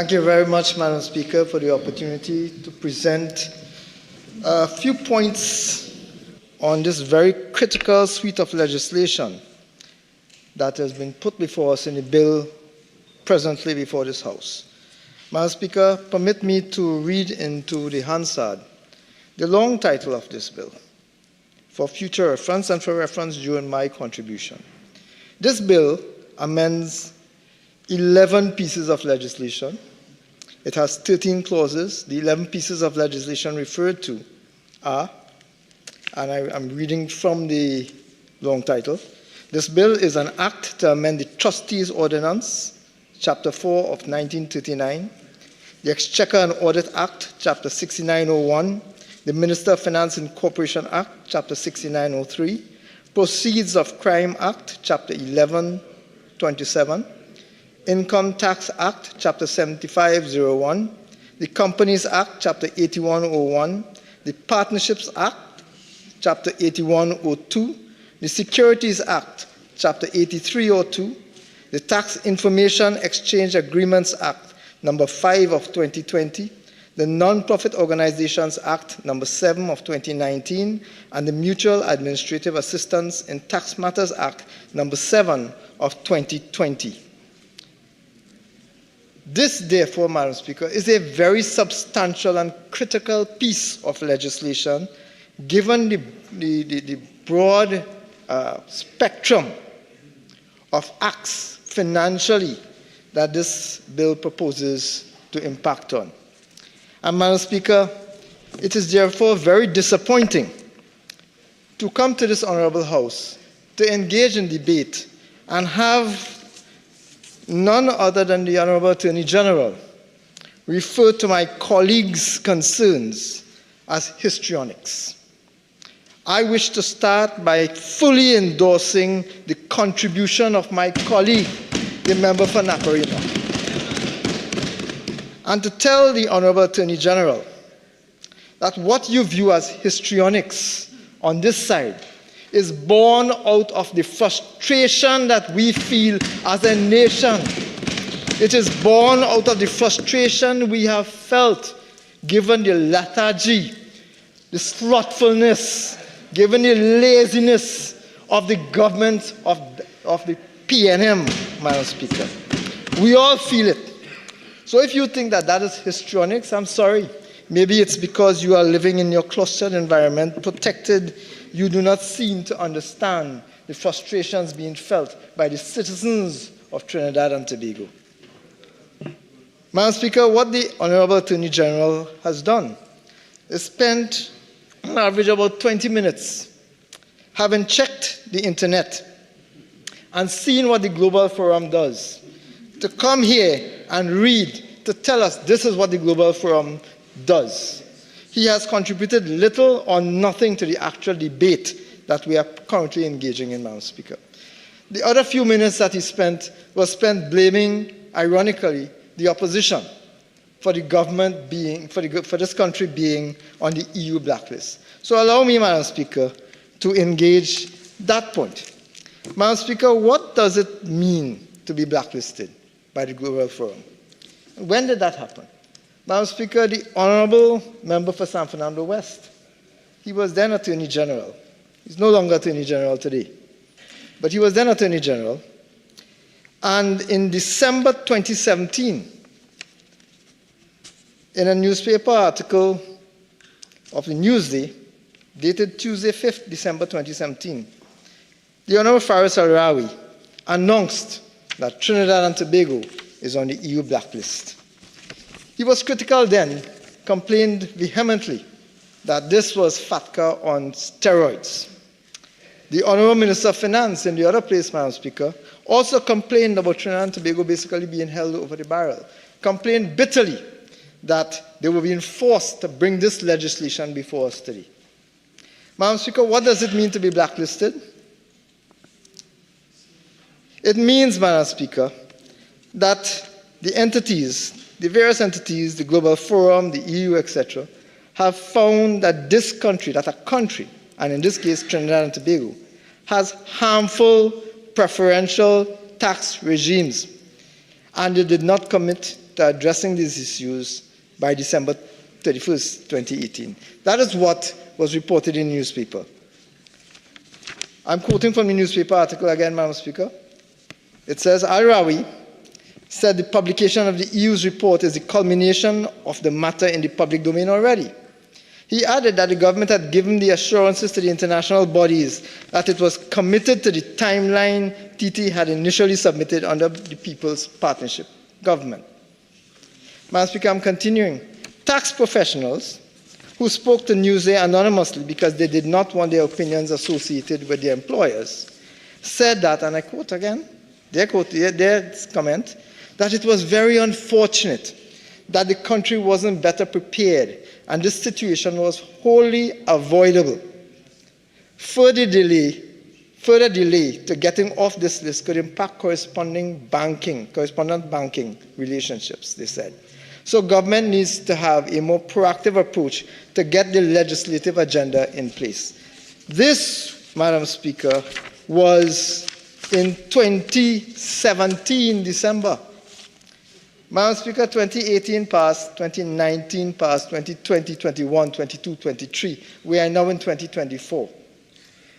Thank you very much, Madam Speaker, for the opportunity to present a few points on this very critical suite of legislation that has been put before us in the bill presently before this House. Madam Speaker, permit me to read into the Hansard the long title of this bill for future reference and for reference during my contribution. This bill amends 11 pieces of legislation. It has 13 clauses. The 11 pieces of legislation referred to are, and I'm reading from the long title, this bill is an act to amend the Trustees' Ordinance, Chapter 4 of 1939, the Exchequer and Audit Act, Chapter 6901, the Minister of Finance and Corporation Act, Chapter 6903, Proceeds of Crime Act, Chapter 1127, Income Tax Act, Chapter 7501, the Companies Act, Chapter 8101, the Partnerships Act, Chapter 8102, the Securities Act, Chapter 8302, the Tax Information Exchange Agreements Act, Number 5 of 2020, the Non-Profit Organizations Act, Number 7 of 2019, and the Mutual Administrative Assistance in Tax Matters Act, Number 7 of 2020. This, therefore, Madam Speaker, is a very substantial and critical piece of legislation, given the broad spectrum of acts financially that this bill proposes to impact on. And, Madam Speaker, it is therefore very disappointing to come to this Honorable House to engage in debate and have none other than the Honorable Attorney General refer to my colleagues' concerns as histrionics. I wish to start by fully endorsing the contribution of my colleague, the member for Naparima, and to tell the Honorable Attorney General that what you view as histrionics on this side is born out of the frustration that we feel as a nation. It is born out of the frustration we have felt given the lethargy, the slothfulness, given the laziness of the government of the PNM, Madam Speaker. We all feel it. So if you think that that is histrionics, I'm sorry. Maybe it's because you are living in your clustered environment, protected. You do not seem to understand the frustrations being felt by the citizens of Trinidad and Tobago. Madam Speaker, what the Honorable Attorney General has done is spent on average about 20 minutes having checked the internet and seen what the Global Forum does, to come here and read, to tell us this is what the Global Forum does. He has contributed little or nothing to the actual debate that we are currently engaging in, Madam Speaker. The other few minutes that he spent was spent blaming, ironically, the opposition for the government being, for this country being on the EU blacklist. So allow me, Madam Speaker, to engage that point. Madam Speaker, what does it mean to be blacklisted by the Global Forum? When did that happen? Madam Speaker, the Honorable Member for San Fernando West, he was then Attorney General. He's no longer Attorney General today, but he was then Attorney General. And in December 2017, in a newspaper article of the Newsday, dated Tuesday, 5th December 2017, the Honorable Faris Al-Rawi announced that Trinidad and Tobago is on the EU blacklist. He was critical then, complained vehemently that this was FATCA on steroids. The Honorable Minister of Finance in the other place, Madam Speaker, also complained about Trinidad and Tobago basically being held over the barrel, complained bitterly that they were being forced to bring this legislation before us today. Madam Speaker, what does it mean to be blacklisted? It means, Madam Speaker, that the entities, the various entities, the Global Forum, the EU, etc., have found that this country, that a country, and in this case Trinidad and Tobago, has harmful preferential tax regimes, and they did not commit to addressing these issues by December 31st, 2018. That is what was reported in the newspaper. I'm quoting from the newspaper article again, Madam Speaker. It says, Al-Rawi said the publication of the EU's report is the culmination of the matter in the public domain already. He added that the government had given the assurances to the international bodies that it was committed to the timeline TT had initially submitted under the People's Partnership government. Madam Speaker, I'm continuing. Tax professionals who spoke to Newsday anonymously because they did not want their opinions associated with their employers said that, and I quote again, their comment, that it was very unfortunate that the country wasn't better prepared and this situation was wholly avoidable. Further delay to getting off this list could impact correspondent banking relationships, they said. So government needs to have a more proactive approach to get the legislative agenda in place. This, Madam Speaker, was in 2017, December. Madam Speaker, 2018 passed, 2019 passed, 2020, 21, 22, 23. We are now in 2024.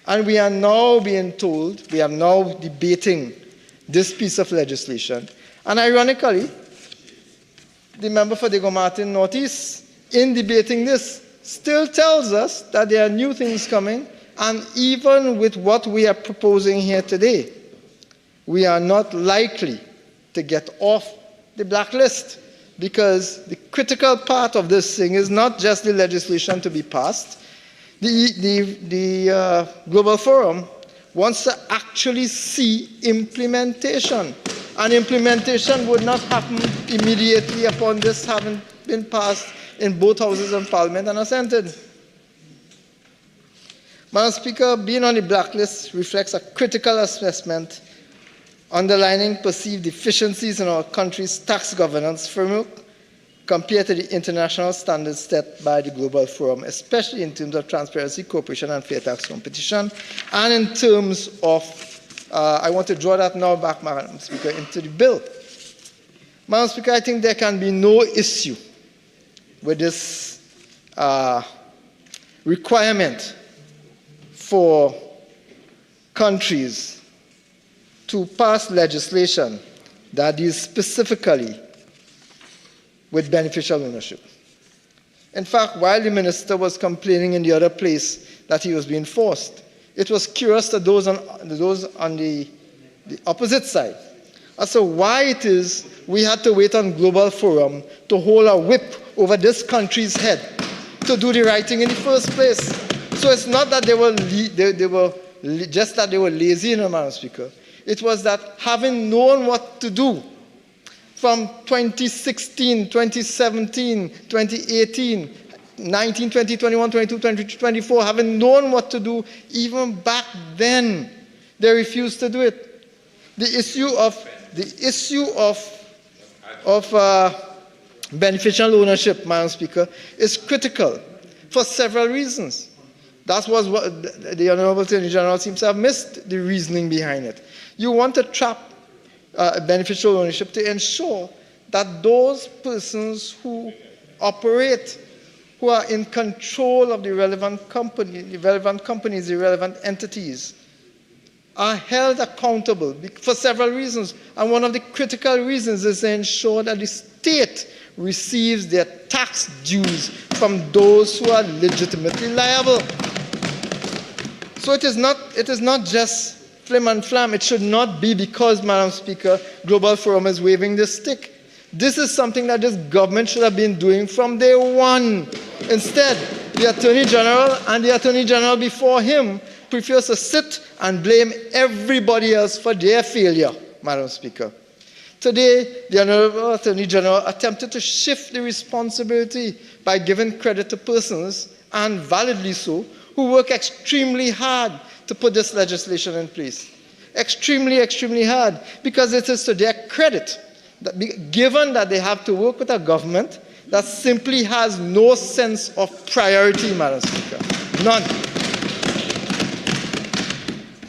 And we are now being told, we are now debating this piece of legislation. And ironically, the member for Diego Martin Northeast, in debating this, still tells us that there are new things coming, and even with what we are proposing here today, we are not likely to get off the blacklist, because the critical part of this thing is not just the legislation to be passed. The Global Forum wants to actually see implementation. And implementation would not happen immediately upon this having been passed in both houses of Parliament and assented. Madam Speaker, being on the blacklist reflects a critical assessment underlining perceived deficiencies in our country's tax governance framework compared to the international standards set by the Global Forum, especially in terms of transparency, cooperation, and fair tax competition, and in terms of I want to draw that now back, Madam Speaker, into the bill. Madam Speaker, I think there can be no issue with this requirement for countries to pass legislation that deals specifically with beneficial ownership. In fact, while the minister was complaining in the other place that he was being forced, it was curious to those on the opposite side as to why it is we had to wait on Global Forum to hold a whip over this country's head to do the right thing in the first place. So it's not that they were lazy, Madam Speaker. It was that having known what to do from 2016, 2017, 2018, 19, 20, 21, 22, 23, 24, having known what to do, even back then, they refused to do it. The issue of beneficial ownership, Madam Speaker, is critical for several reasons. That was what the Honourable Attorney General seems to have missed the reasoning behind it. You want to trap beneficial ownership to ensure that those persons who operate, who are in control of the relevant companies, the relevant entities, are held accountable for several reasons. And one of the critical reasons is to ensure that the state receives their tax dues from those who are legitimately liable. So it is not just flim and flam. It should not be because, Madam Speaker, Global Forum is waving this stick. This is something that this government should have been doing from day one. Instead, the Attorney General and the Attorney General before him prefers to sit and blame everybody else for their failure, Madam Speaker. Today, the Honourable Attorney General attempted to shift the responsibility by giving credit to persons, and validly so, who work extremely hard to put this legislation in place. Extremely, extremely hard, because it is to their credit, that given that they have to work with a government that simply has no sense of priority, Madam Speaker. None.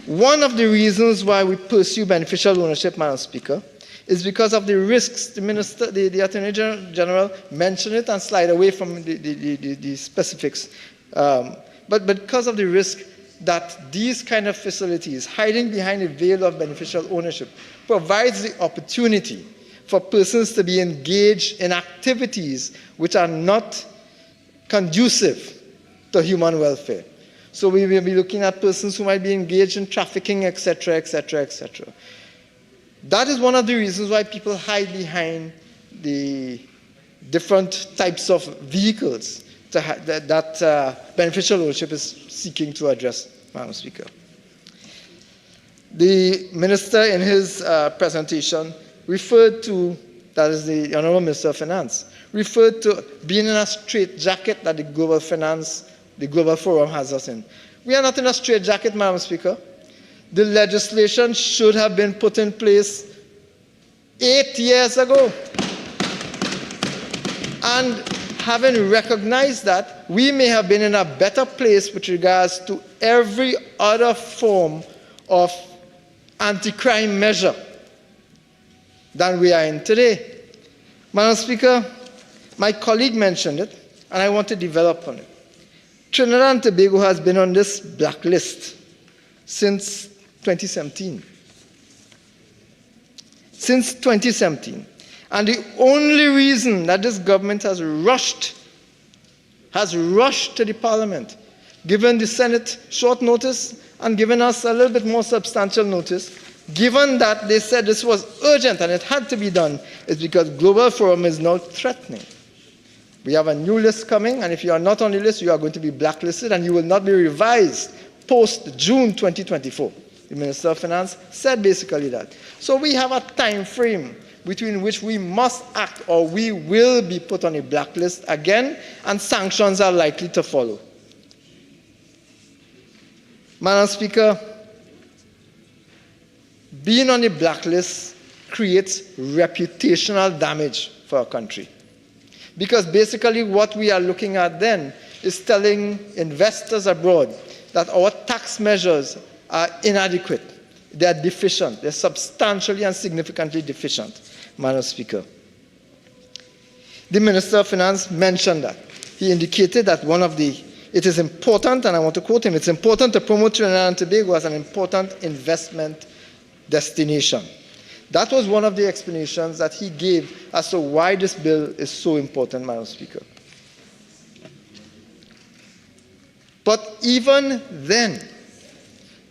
One of the reasons why we pursue beneficial ownership, Madam Speaker, is because of the risks. The Attorney General mentioned it and slide away from the specifics. But because of the risk that these kind of facilities, hiding behind a veil of beneficial ownership, provides the opportunity for persons to be engaged in activities which are not conducive to human welfare. So we will be looking at persons who might be engaged in trafficking, etc., etc., etc. That is one of the reasons why people hide behind the different types of vehicles that beneficial ownership is seeking to address, Madam Speaker. The Minister in his presentation referred to, that is the Honourable Minister of Finance, referred to being in a straitjacket that the Global Forum has us in. We are not in a straitjacket, Madam Speaker. The legislation should have been put in place 8 years ago. And having recognized that, we may have been in a better place with regards to every other form of anti-crime measure than we are in today. Madam Speaker, my colleague mentioned it, and I want to develop on it. Trinidad and Tobago has been on this blacklist since 2017. Since 2017. And the only reason that this government has rushed to the Parliament, given the Senate short notice and given us a little bit more substantial notice, given that they said this was urgent and it had to be done, is because Global Forum is now threatening. We have a new list coming, and if you are not on the list, you are going to be blacklisted and you will not be revised post-June 2024. The Minister of Finance said basically that. So we have a time frame between which we must act or we will be put on a blacklist again, and sanctions are likely to follow. Madam Speaker, being on a blacklist creates reputational damage for our country. Because basically what we are looking at then is telling investors abroad that our tax measures are inadequate. They are deficient. They're substantially and significantly deficient, Madam Speaker. The Minister of Finance mentioned that. He indicated that it is important, and I want to quote him, it's important to promote Trinidad and Tobago as an important investment destination. That was one of the explanations that he gave as to why this bill is so important, Madam Speaker. But even then,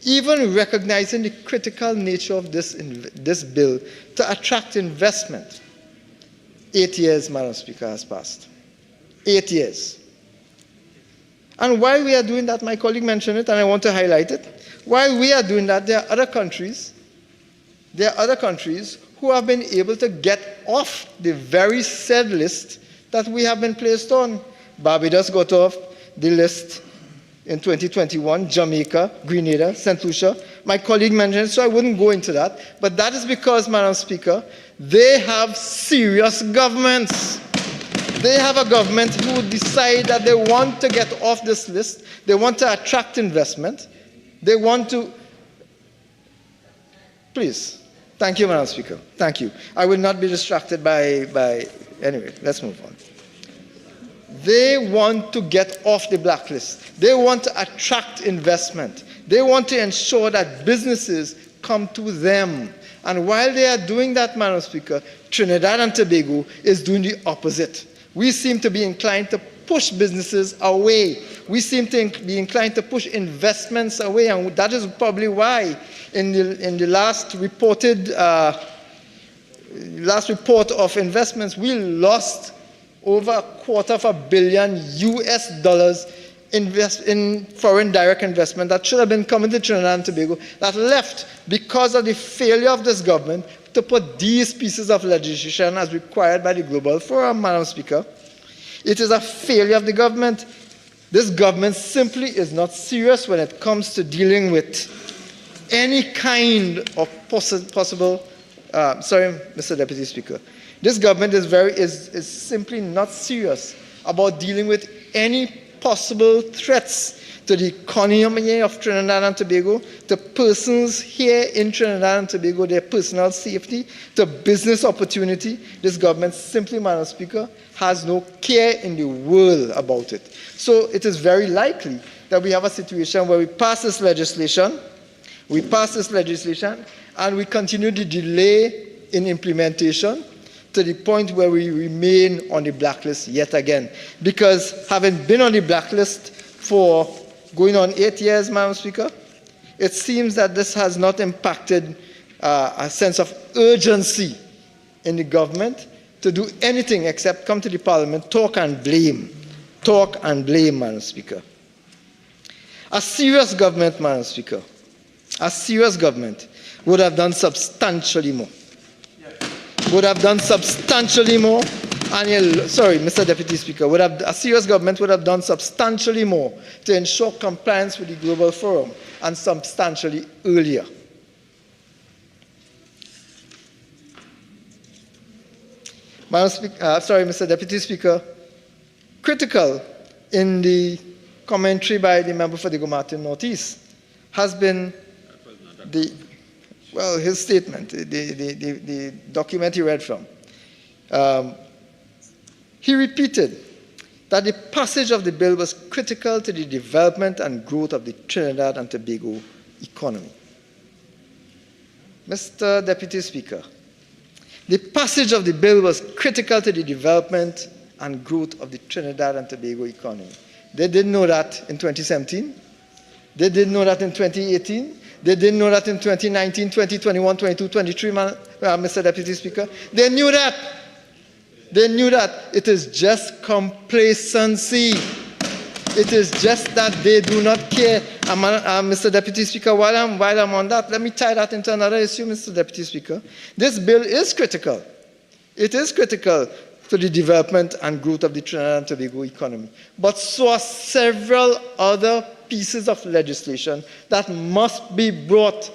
even recognizing the critical nature of this bill to attract investment, 8 years, Madam Speaker, has passed. 8 years. And while we are doing that, my colleague mentioned it, and I want to highlight it. While we are doing that, there are other countries who have been able to get off the very said list that we have been placed on. Barbados got off the list in 2021, Jamaica, Grenada, St. Lucia. My colleague mentioned it, so I wouldn't go into that. But that is because, Madam Speaker, they have serious governments. They have a government who decide that they want to get off this list. They want to attract investment. They want to... Please. Thank you, Madam Speaker. Thank you. I will not be distracted by... Anyway, let's move on. They want to get off the blacklist. They want to attract investment. They want to ensure that businesses come to them. And while they are doing that, Madam Speaker, Trinidad and Tobago is doing the opposite. We seem to be inclined to push businesses away. We seem to be inclined to push investments away, and that is probably why in the last report of investments, we lost over $250 million US in foreign direct investment that should have been coming to Trinidad and Tobago, that left because of the failure of this government to put these pieces of legislation as required by the Global Forum, Madam Speaker. It is a failure of the government. This government simply is not serious when it comes to dealing with any kind of possible, sorry, Mr. Deputy Speaker. This government is simply not serious about dealing with any possible threats to to the economy of Trinidad and Tobago, to persons here in Trinidad and Tobago, their personal safety, to business opportunity. This government simply, Madam Speaker, has no care in the world about it. So it is very likely that we have a situation where we pass this legislation, and we continue to delay in implementation to the point where we remain on the blacklist yet again. Because having been on the blacklist for going on 8 years, Madam Speaker, it seems that this has not impacted a sense of urgency in the government to do anything except come to the Parliament, talk and blame, Madam Speaker. A serious government, Madam Speaker, a serious government would have done substantially more. Sorry, Mr. Deputy Speaker, a serious government would have done substantially more to ensure compliance with the Global Forum, and substantially earlier. Mr. Deputy Speaker, critical in the commentary by the member for the Martin Northeast has been his statement, the document he read from. He repeated that the passage of the bill was critical to the development and growth of the Trinidad and Tobago economy. Mr. Deputy Speaker, the passage of the bill was critical to the development and growth of the Trinidad and Tobago economy. They didn't know that in 2017. They didn't know that in 2018. They didn't know that in 2019, 2021, 22, 23, Mr. Deputy Speaker. They knew that. They knew that. It is just complacency. It is just that they do not care. Mr. Deputy Speaker, while I'm on that, let me tie that into another issue, Mr. Deputy Speaker. This bill is critical. It is critical to the development and growth of the Trinidad and Tobago economy. But so are several other pieces of legislation that must be brought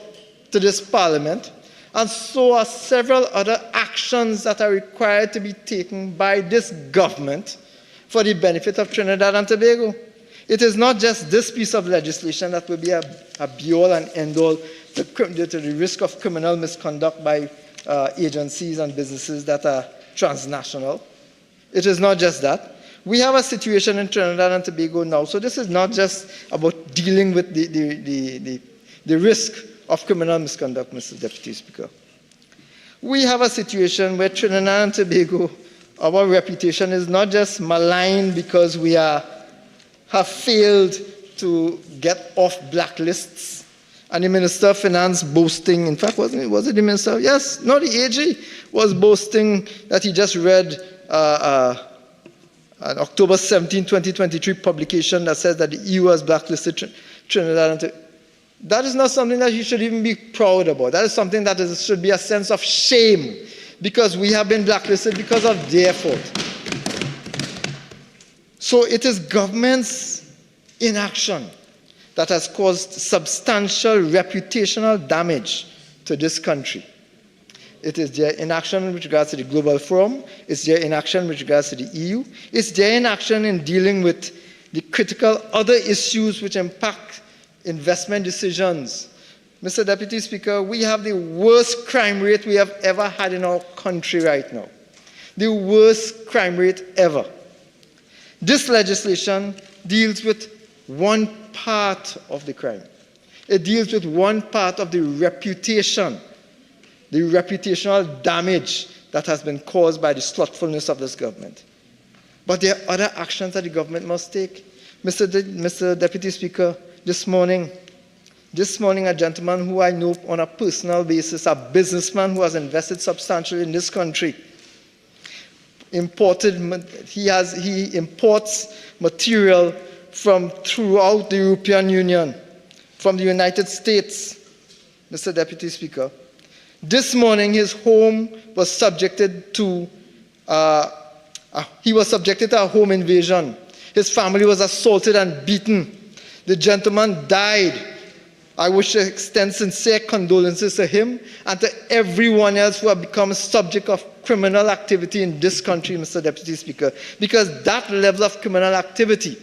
to this Parliament, and so are several other actions that are required to be taken by this government for the benefit of Trinidad and Tobago. It is not just this piece of legislation that will be a be-all and end-all to the risk of criminal misconduct by agencies and businesses that are transnational. It is not just that. We have a situation in Trinidad and Tobago now, so this is not just about dealing with the risk of criminal misconduct, Mr. Deputy Speaker. We have a situation where Trinidad and Tobago, our reputation is not just maligned because we have failed to get off blacklists, and the Minister of Finance boasting, in fact, was it the Minister? Yes, no, the AG was boasting that he just read an October 17, 2023 publication that says that the EU has blacklisted Trinidad and Tobago. That is not something that you should even be proud about. That is something that should be a sense of shame, because we have been blacklisted because of their fault. So it is government's inaction that has caused substantial reputational damage to this country. It is their inaction with regards to the Global Forum. It's their inaction with regards to the EU. It's their inaction in dealing with the critical other issues which impact investment decisions. Mr. Deputy Speaker, we have the worst crime rate we have ever had in our country right now. The worst crime rate ever. This legislation deals with one part of the crime. It deals with one part of the reputation, the reputational damage that has been caused by the slothfulness of this government. But there are other actions that the government must take. Mr. Deputy Speaker, this morning, a gentleman who I know on a personal basis, a businessman who has invested substantially in this country, he imports material from throughout the European Union, from the United States, Mr. Deputy Speaker. This morning, his home was subjected to a home invasion. His family was assaulted and beaten. The gentleman died. I wish to extend sincere condolences to him and to everyone else who have become a subject of criminal activity in this country, Mr. Deputy Speaker, because that level of criminal activity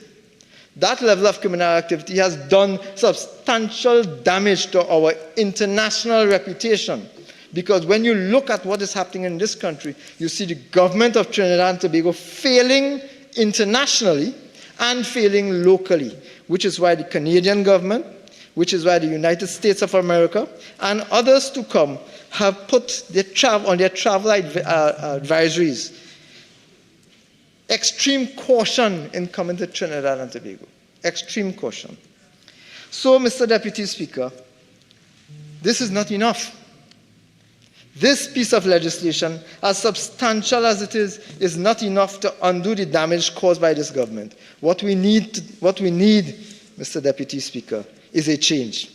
That level of criminal activity has done substantial damage to our international reputation. Because when you look at what is happening in this country, you see the government of Trinidad and Tobago failing internationally and failing locally, which is why the Canadian government, which is why the United States of America, and others to come have put on their travel advisories extreme caution in coming to Trinidad and Tobago. Extreme caution. So, Mr. Deputy Speaker, this is not enough. This piece of legislation, as substantial as it is not enough to undo the damage caused by this government. What we need, Mr. Deputy Speaker, is a change.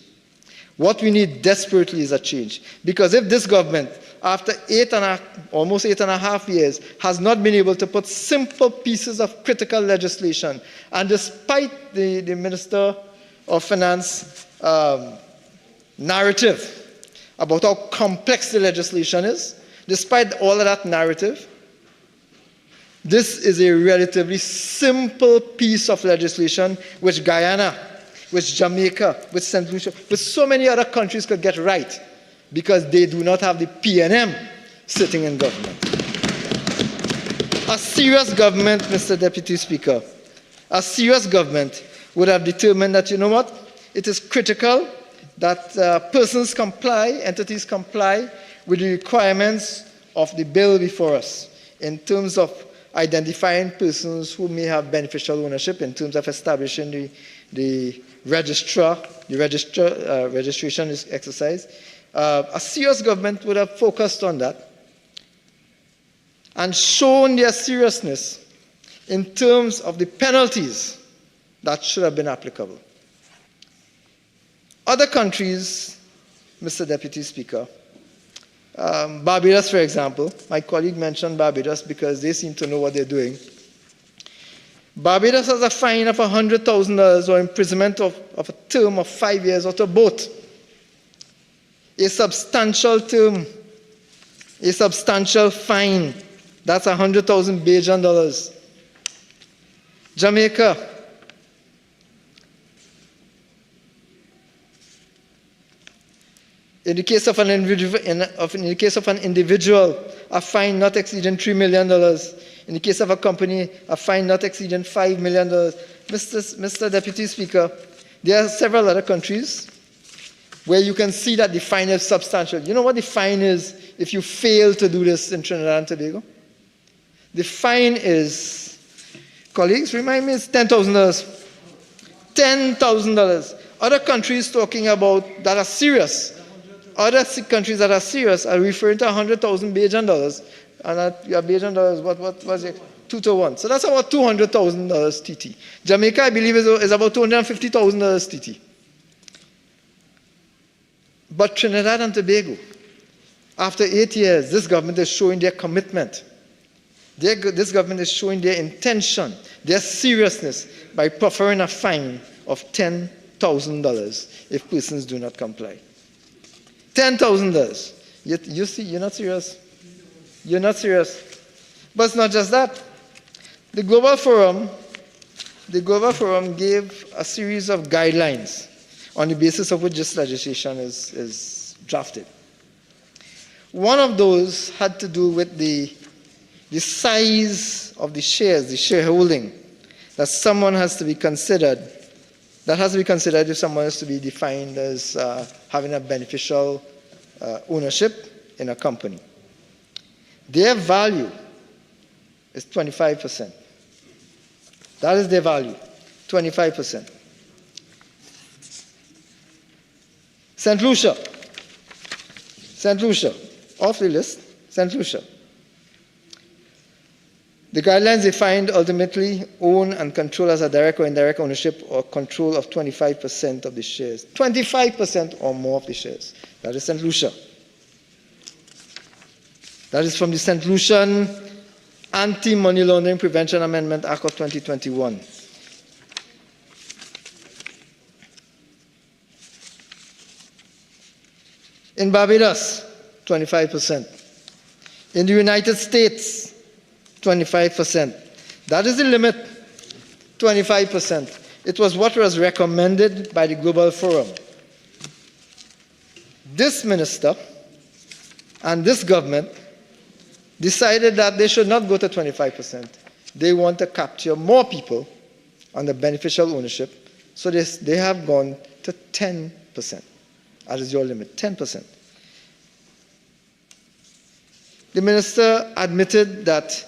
What we need desperately is a change. Because if this government, after almost 8.5 years, has not been able to put simple pieces of critical legislation, and despite the Minister of Finance narrative about how complex the legislation is, despite all of that narrative, this is a relatively simple piece of legislation which Guyana, which Jamaica, which St. Lucia, which so many other countries could get right because they do not have the PNM sitting in government. A serious government, Mr. Deputy Speaker, a serious government would have determined that, you know what, it is critical that persons comply, entities comply with the requirements of the bill before us in terms of identifying persons who may have beneficial ownership, in terms of establishing the registration exercise. A serious government would have focused on that and shown their seriousness in terms of the penalties that should have been applicable. Other countries, Mr. Deputy Speaker, Barbados, for example, my colleague mentioned Barbados because they seem to know what they're doing. Barbados has a fine of $100,000 or imprisonment of a term of 5 years or to both. A substantial term, a substantial fine, that's 100,000 Bajan dollars. Jamaica, in the case of an individual, a fine not exceeding $3 million. In the case of a company, a fine not exceeding $5 million. Mr. Deputy Speaker, there are several other countries where you can see that the fine is substantial. You know what the fine is if you fail to do this in Trinidad and Tobago? The fine is, colleagues, remind me, it's $10,000. $10,000. Other countries talking about that are serious. Other countries that are serious are referring to 100,000 Bajan dollars. And your Bajan dollars, what was it? 2 to 1. So that's about $200,000 TT. Jamaica, I believe, is about $250,000 TT. But Trinidad and Tobago, after 8 years, this government is showing their commitment. This government is showing their intention, their seriousness by proffering a fine of $10,000 if persons do not comply. $10,000. You see, you're not serious. You're not serious. But it's not just that. The Global Forum gave a series of guidelines on the basis of which this legislation is drafted. One of those had to do with the size of the shares, the shareholding, that someone has to be considered. That has to be considered if someone is to be defined as having a beneficial ownership in a company. Their value is 25%. That is their value, 25%. St. Lucia, off the list, St. Lucia. The guidelines defined ultimately own and control as a direct or indirect ownership or control of 25% of the shares. 25% or more of the shares. That is St. Lucia. That is from the St. Lucian Anti-Money Laundering Prevention Amendment Act of 2021. In Barbados, 25%. In the United States, 25%. That is the limit, 25%. It was what was recommended by the Global Forum. This minister and this government decided that they should not go to 25%. They want to capture more people under beneficial ownership, so they have gone to 10%. That is your limit, 10%. The minister admitted that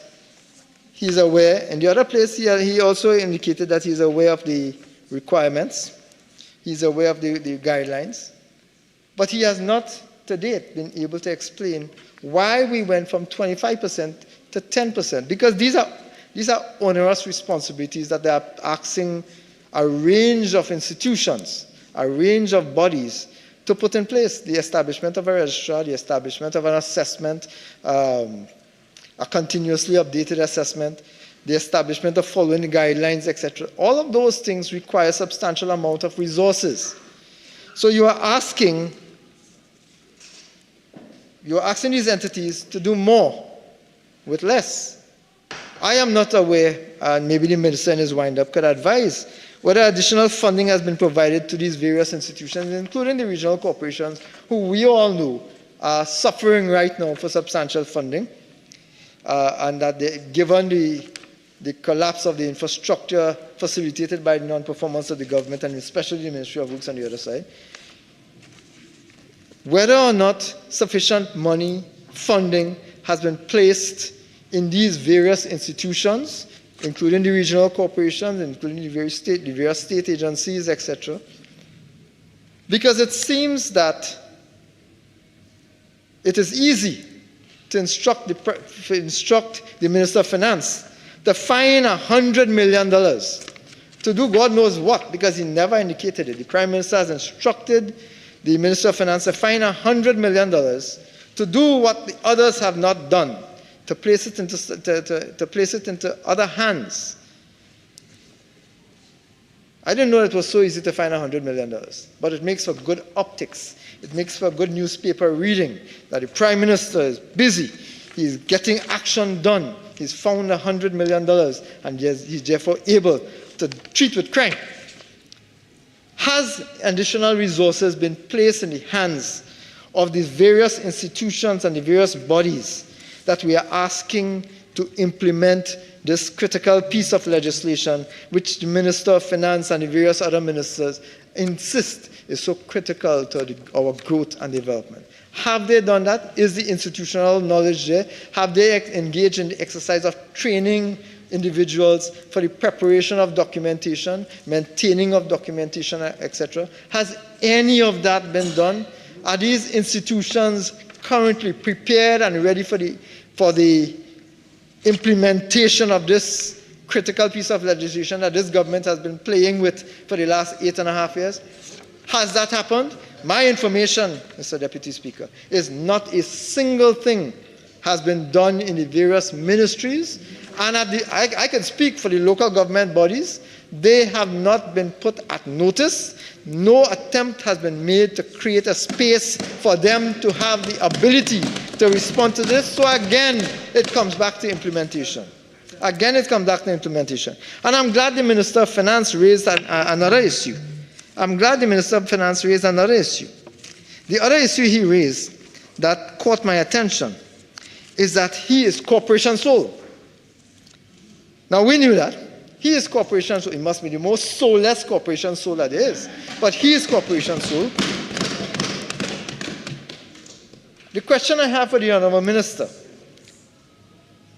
he's aware. In the other place, he also indicated that he's aware of the requirements. He's aware of the guidelines. But he has not, to date, been able to explain why we went from 25% to 10%. Because these are onerous responsibilities that they are asking a range of institutions, a range of bodies to put in place. The establishment of a registrar, the establishment of an assessment, a continuously updated assessment, the establishment of following the guidelines, etc. All of those things require a substantial amount of resources. So you are asking these entities to do more with less. I am not aware, and maybe the minister in his wind-up could advise, whether additional funding has been provided to these various institutions, including the regional corporations, who we all know are suffering right now for substantial funding, and that given the collapse of the infrastructure facilitated by the non-performance of the government, and especially the Ministry of Works on the other side, whether or not sufficient money, funding, has been placed in these various institutions, including the regional corporations, including the various state agencies, etc. Because it seems that it is easy to instruct the Minister of Finance to fine $100 million to do God knows what, because he never indicated it. The Prime Minister has instructed the Minister of Finance to fine $100 million to do what the others have not done, to place it into other hands. I didn't know it was so easy to find $100 million, but it makes for good optics. It makes for good newspaper reading that the Prime Minister is busy. He's getting action done. He's found $100 million, and he's therefore able to treat with crime. Has additional resources been placed in the hands of these various institutions and the various bodies that we are asking to implement this critical piece of legislation, which the Minister of Finance and the various other ministers insist is so critical to our growth and development? Have they done that? Is the institutional knowledge there? Have they engaged in the exercise of training individuals for the preparation of documentation, maintaining of documentation, etc.? Has any of that been done? Are these institutions currently prepared and ready for the implementation of this critical piece of legislation that this government has been playing with for the last 8.5 years? Has that happened? My information, Mr. Deputy Speaker, is not a single thing has been done in the various ministries, and I can speak for the local government bodies. They have not been put at notice. No attempt has been made to create a space for them to have the ability to respond to this. So again, it comes back to implementation. Again, it comes back to implementation. And I'm glad the Minister of Finance raised another issue. The other issue he raised that caught my attention is that he is corporation sole. Now, we knew that. He is corporation sole. He must be the most soulless corporation sole that there is. But he is corporation sole. The question I have for the Honourable Minister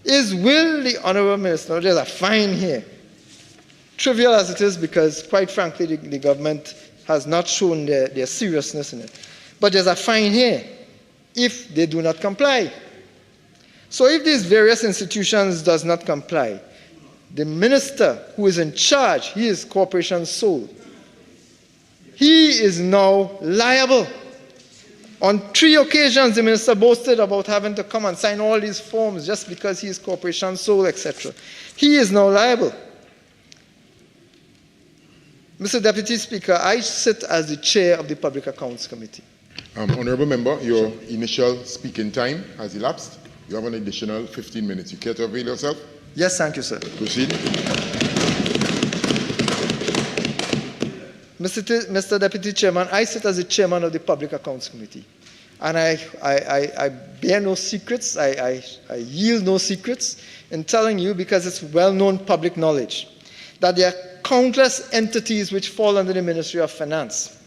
is, will the Honourable Minister, there's a fine here, trivial as it is, because quite frankly the government has not shown their seriousness in it, but there's a fine here if they do not comply. So if these various institutions does not comply, the minister who is in charge, he is corporation sole, he is now liable. On 3 occasions, the minister boasted about having to come and sign all these forms just because he is corporation sole, etc. He is now liable. Mr. Deputy Speaker, I sit as the chair of the Public Accounts Committee. Honourable Member, your initial speaking time has elapsed. You have an additional 15 minutes. You care to avail yourself? Yes, thank you, sir. Proceed. Mr. Deputy Chairman, I sit as the chairman of the Public Accounts Committee. And I bear no secrets, I yield no secrets in telling you, because it's well-known public knowledge, that there are countless entities which fall under the Ministry of Finance,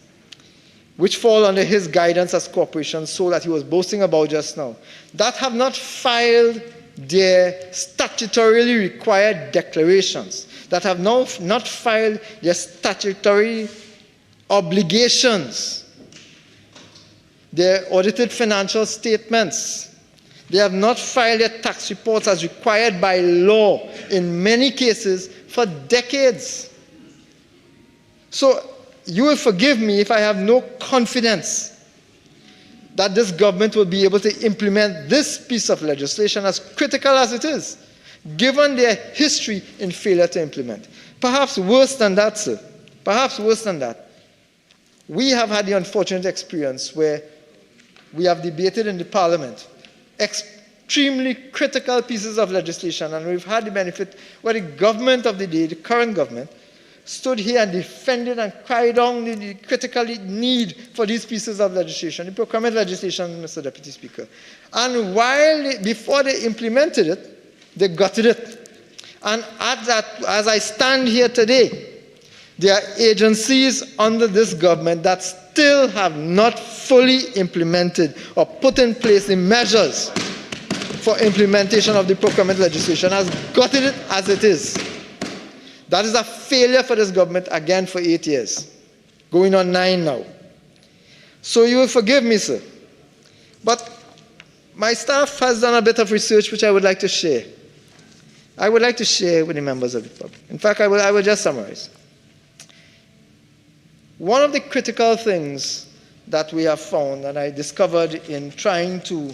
which fall under his guidance as corporations, so that he was boasting about just now, that have not filed their statutorily required declarations, that have not filed their statutory obligations, their audited financial statements. They have not filed their tax reports as required by law, in many cases, for decades. So you will forgive me if I have no confidence that this government will be able to implement this piece of legislation, as critical as it is, given their history in failure to implement. Perhaps worse than that, sir. Perhaps worse than that. We have had the unfortunate experience where we have debated in the Parliament extremely critical pieces of legislation, and we've had the benefit where the government of the day, the current government, stood here and defended and cried out the critical need for these pieces of legislation, the procurement legislation, Mr. Deputy Speaker. And before they implemented it, they gutted it. And as I stand here today, there are agencies under this government that still have not fully implemented or put in place the measures for implementation of the procurement legislation, as gutted it as it is. That is a failure for this government, again, for 8 years, going on 9 now. So you will forgive me, sir. But my staff has done a bit of research which I would like to share. I would like to share with the members of the public. In fact, I will just summarize. One of the critical things that we have found, and I discovered in trying to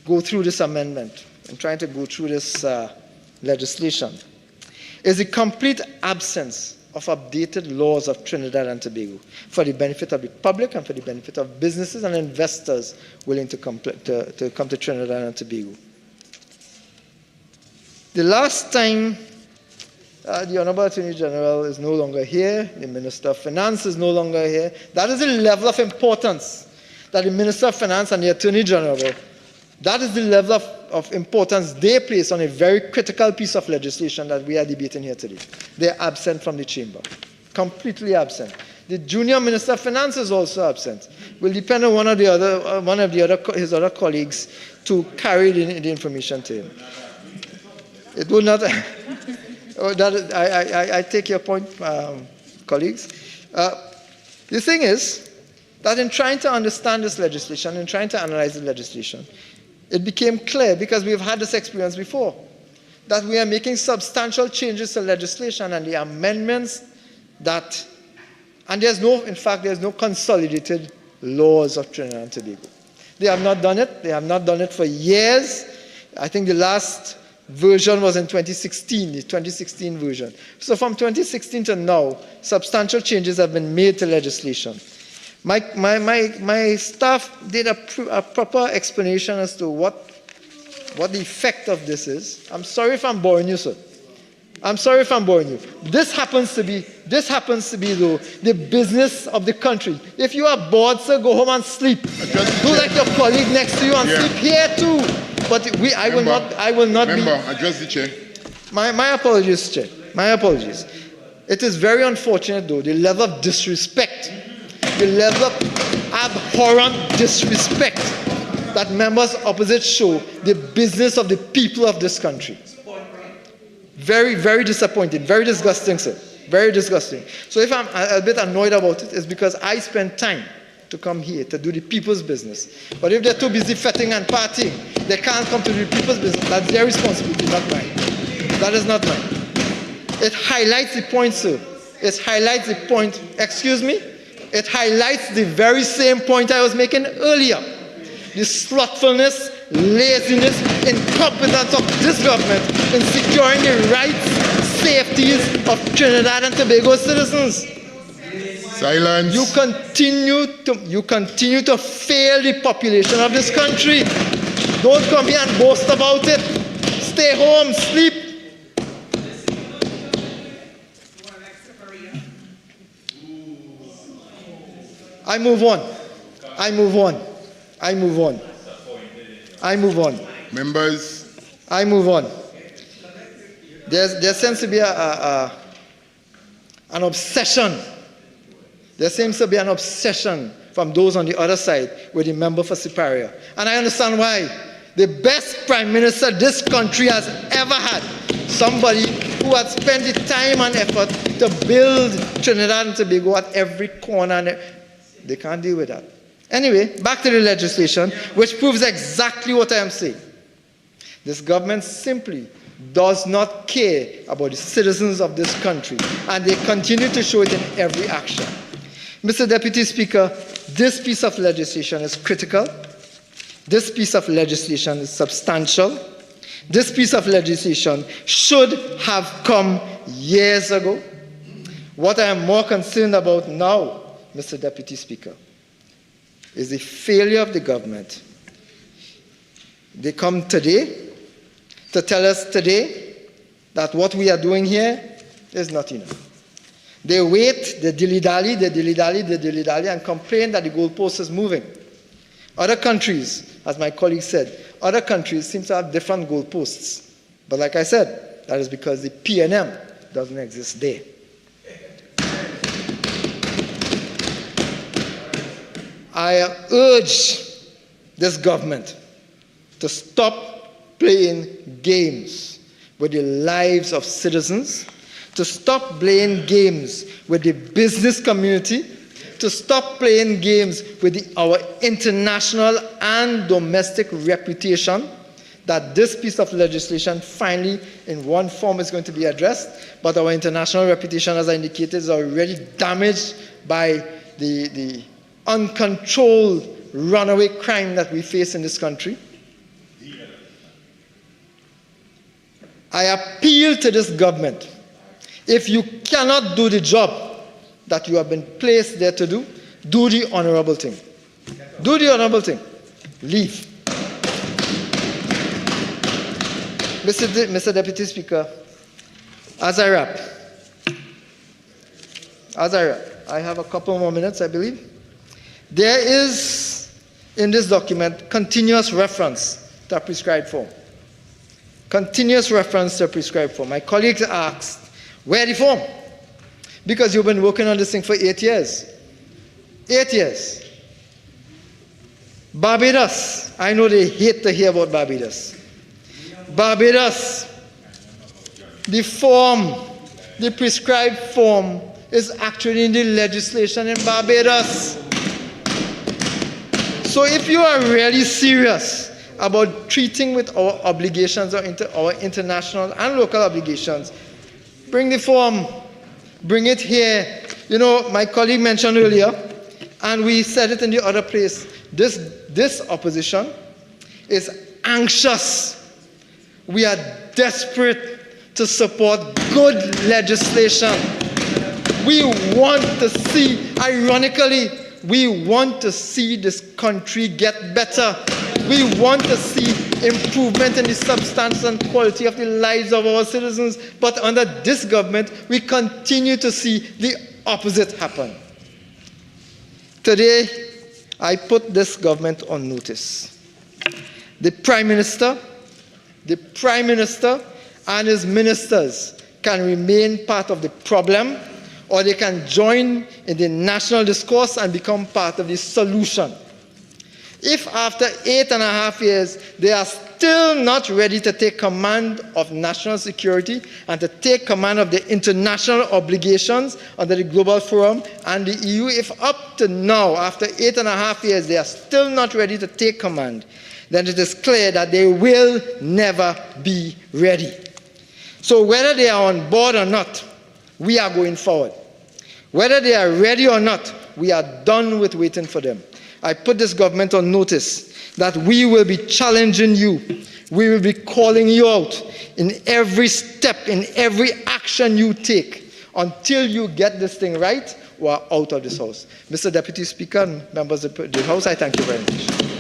go through this amendment, and trying to go through this legislation, is the complete absence of updated laws of Trinidad and Tobago for the benefit of the public and for the benefit of businesses and investors willing to come to Trinidad and Tobago. The last time the Honorable Attorney General is no longer here, the Minister of Finance is no longer here, that is the level of importance that the Minister of Finance and the Attorney General, that is the level of importance they place on a very critical piece of legislation that we are debating here today. They are absent from the chamber, completely absent. The junior Minister of Finance is also absent. Will depend on his other colleagues to carry the information to him. It will not. I take your point, colleagues. The thing is that in trying to understand this legislation, in trying to analyze the legislation, it became clear, because we've had this experience before, that we are making substantial changes to legislation and the amendments that, and there's no consolidated laws of Trinidad and Tobago. They have not done it. They have not done it for years. I think the last version was in 2016, the 2016 version. So from 2016 to now, substantial changes have been made to legislation. My staff did a proper explanation as to what the effect of this is. I'm sorry if I'm boring you, sir. I'm sorry if I'm boring you. This happens to be, though, the business of the country. If you are bored, sir, go home and sleep. Do like your colleague next to you and sleep here too. But I will not be. Address the chair. My apologies, Chair. My apologies. It is very unfortunate, though, the level of disrespect, the level of abhorrent disrespect that members opposite show the business of the people of this country. Very, very disappointing. Very disgusting, sir. Very disgusting. So if I'm a bit annoyed about it, it's because I spend time to come here to do the people's business. But if they're too busy fetting and partying, they can't come to do the people's business. That's their responsibility, not mine. That is not mine. It highlights the point, sir. It highlights the point. Excuse me? It highlights the very same point I was making earlier. The slothfulness, laziness, incompetence of this government in securing the rights, safeties of Trinidad and Tobago citizens. Silence. You continue to fail the population of this country. Don't come here and boast about it. Stay home, sleep. I move on. I move on. I move on. I move on. Members. I move on. There seems to be an obsession. There seems to be an obsession from those on the other side with the member for Superior. And I understand why. The best prime minister this country has ever had. Somebody who had spent the time and effort to build Trinidad and Tobago at every corner. They can't deal with that. Anyway, back to the legislation, which proves exactly what I am saying. This government simply does not care about the citizens of this country, and they continue to show it in every action. Mr. Deputy Speaker, this piece of legislation is critical. This piece of legislation is substantial. This piece of legislation should have come years ago. What I am more concerned about now, Mr. Deputy Speaker, is the failure of the government. They come today to tell us today that what we are doing here is not enough. They wait, they dilly-dally, and complain that the goalpost is moving. Other countries, as my colleague said, other countries seem to have different goalposts. But like I said, that is because the P&M doesn't exist there. I urge this government to stop playing games with the lives of citizens, to stop playing games with the business community, to stop playing games with our international and domestic reputation, that this piece of legislation finally in one form is going to be addressed, but our international reputation, as I indicated, is already damaged by the uncontrolled runaway crime that we face in this country. I appeal to this government. If you cannot do the job that you have been placed there to do, do the honorable thing. Do the honorable thing. Leave. Mr. Deputy Speaker, as I wrap, I have a couple more minutes, I believe. There is, in this document, continuous reference to a prescribed form. Continuous reference to a prescribed form. My colleagues asked, where the form? Because you've been working on this thing for 8 years. 8 years. Barbados. I know they hate to hear about Barbados. Barbados. The form, the prescribed form, is actually in the legislation in Barbados. So if you are really serious about treating with our obligations, or our international and local obligations, bring the form, bring it here. You know, my colleague mentioned earlier, and we said it in the other place, this opposition is anxious. We are desperate to support good legislation. We want to see, ironically, we want to see this country get better. We want to see improvement in the substance and quality of the lives of our citizens. But under this government, we continue to see the opposite happen. Today, I put this government on notice. The Prime Minister and his ministers can remain part of the problem, or they can join in the national discourse and become part of the solution. If after 8.5 years they are still not ready to take command of national security and to take command of the international obligations under the Global Forum and the EU, if up to now, after 8.5 years, they are still not ready to take command, then it is clear that they will never be ready. So whether they are on board or not, we are going forward. Whether they are ready or not, we are done with waiting for them. I put this government on notice that we will be challenging you. We will be calling you out in every step, in every action you take, until you get this thing right or out of this house. Mr. Deputy Speaker and members of the House, I thank you very much.